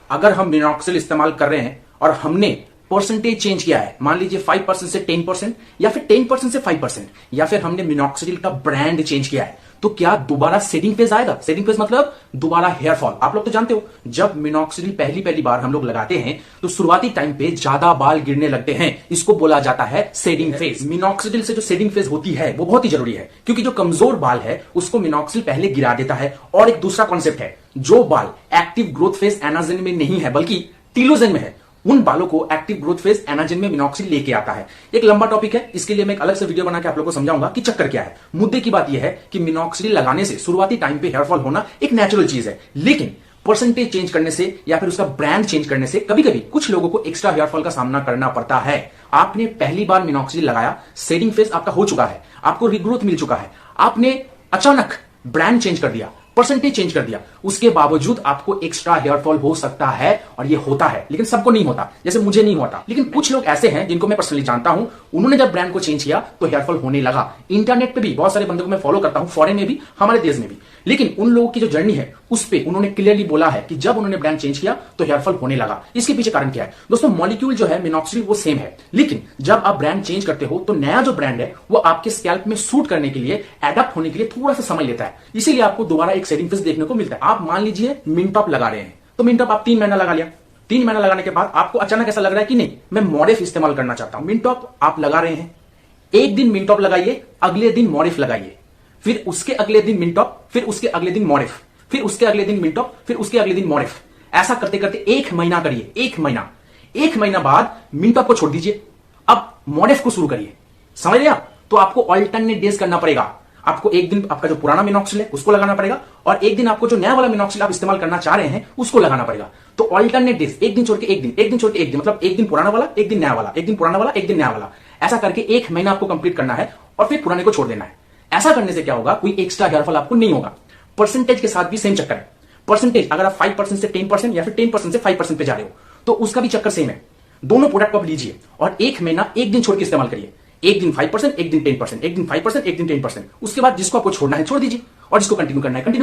अगर हम मिनॉक्सिल इस्तेमाल कर रहे हैं और हमने परसेंटेज चेंज किया है, मान लीजिए 5% से 10% या फिर 10% से 5%, या फिर हमने मिनॉक्सिडिल का ब्रांड चेंज किया है, तो क्या दोबारा सेडिंग फेज आएगा? सेडिंग फेज मतलब दोबारा हेयर फॉल। आप लोग तो जानते हो, जब मिनॉक्सिडिल पहली बार हम लोग लगाते हैं तो शुरुआती टाइम पे ज्यादा बाल गिरने लगते हैं, इसको बोला जाता है सेडिंग फेज। मिनॉक्सिडिल से जो सेडिंग फेज होती है वो बहुत ही जरूरी है, क्योंकि जो कमजोर बाल है उसको मिनॉक्सिडिल पहले गिरा देता है। और एक दूसरा कॉन्सेप्ट है, जो बाल एक्टिव ग्रोथ फेज एनाजन में नहीं है बल्कि टीलोजन में है, उन बालों को एक्टिव ग्रोथ फेज एनाजन में मिनॉक्सिडिल लेके आता है। एक लंबा टॉपिक है, इसके लिए मैं एक अलग से वीडियो बना के आप लोगों को समझाऊंगा कि चक्कर क्या है। मुद्दे की बात यह है कि मिनॉक्सिडिल लगाने से शुरुआती टाइम पे हेयर फॉल होना एक नेचुरल चीज है, लेकिन परसेंटेज चेंज करने से या फिर उसका ब्रांड चेंज करने से कभी कभी कुछ लोगों को एक्स्ट्रा हेयर फॉल का सामना करना पड़ता है। आपने पहली बार मिनॉक्सिडिल लगाया, सेडिंग फेज आपका हो चुका है, आपको रिग्रोथ मिल चुका है, आपने अचानक ब्रांड चेंज कर दिया, परसेंटेज चेंज कर दिया, उसके बावजूद आपको एक्स्ट्रा हेयर फॉल हो सकता है। और ये होता है, लेकिन सबको नहीं होता, जैसे मुझे नहीं होता, लेकिन कुछ लोग ऐसे हैं जिनको मैं पर्सनली जानता हूं, उन्होंने जब ब्रांड को चेंज किया तो हेयर फॉल होने लगा। इंटरनेट पे भी बहुत सारे बंदों को मैं फॉलो करता हूं, फॉरेन में भी, हमारे देश में भी, लेकिन उन लोगों की जो जर्नी है उस पे उन्होंने क्लियरली बोला है कि जब उन्होंने ब्रांड चेंज किया तो हेयर फॉल होने लगा। इसके पीछे कारण क्या है दोस्तों? मॉलिक्यूल जो है मिनॉक्सिडिल वो सेम है, लेकिन जब आप ब्रांड चेंज करते हो तो नया जो ब्रांड है वो आपके स्कैल्प में सूट करने के लिए, एडप्ट होने के लिए थोड़ा सा समय लेता है, इसीलिए आपको दोबारा एक सेडिंग फेज देखने को मिलता है। आप मान लीजिए मिनटॉप लगा रहे हैं, तो मिनटॉप आप 3 महीना लगा लिया, 3 महीना लगाने के बाद आपको अचानक ऐसा लग रहा है कि नहीं, मैं मॉडिफ इस्तेमाल करना चाहता हूं। मिनटॉप आप लगा रहे हैं, एक दिन मिनटॉप लगाइए, अगले दिन मॉडिफ लगाइए, फिर उसके अगले दिन मिनटॉप, फिर उसके अगले दिन मॉडिफ, फिर उसके अगले दिन मिनटॉप, फिर उसके अगले दिन मॉडिफ। ऐसा करते करते 1 महीना करिए, 1 महीना बाद मिनटॉप को छोड़ दीजिए, अब मॉडिफ को शुरू करिए। समझ लिया? तो आपको ऑल्टरनेट डेज करना पड़ेगा। आपको एक दिन आपका जो पुराना मिनॉक्सिल है उसको लगाना पड़ेगा, और एक दिन आपको जो नया वाला मिनॉक्सिल आप इस्तेमाल करना चाह रहे हैं उसको लगाना पड़ेगा। तो ऑल्टरनेट डेज, एक दिन छोड़ के एक दिन, एक दिन छोड़ के एक दिन, मतलब एक दिन पुराना वाला, एक दिन नया वाला, एक दिन पुराना वाला, एक दिन नया वाला, ऐसा करके 1 महीना आपको कंप्लीट करना है और फिर पुराने को छोड़ देना है। ऐसा करने से क्या होगा, कोई एक्स्ट्रा हेयर फॉल आपको नहीं होगा। परसेंटेज के साथ भी सेम चक्कर है। परसेंटेज अगर आप 5% से 10% या फिर 10% से 5% पे जा रहे हो तो उसका भी चक्कर सेम है। दोनों प्रोडक्ट को आप लीजिए और 1 महीना एक दिन छोड़ के इस्तेमाल करिए। एक दिन 5%, एक दिन 10%, एक दिन 5%, एक दिन 10%, उसके बाद जिसको आपको छोड़ना है छोड़ दीजिए और जिसको कंटिन्यू करना है कंटिन्यू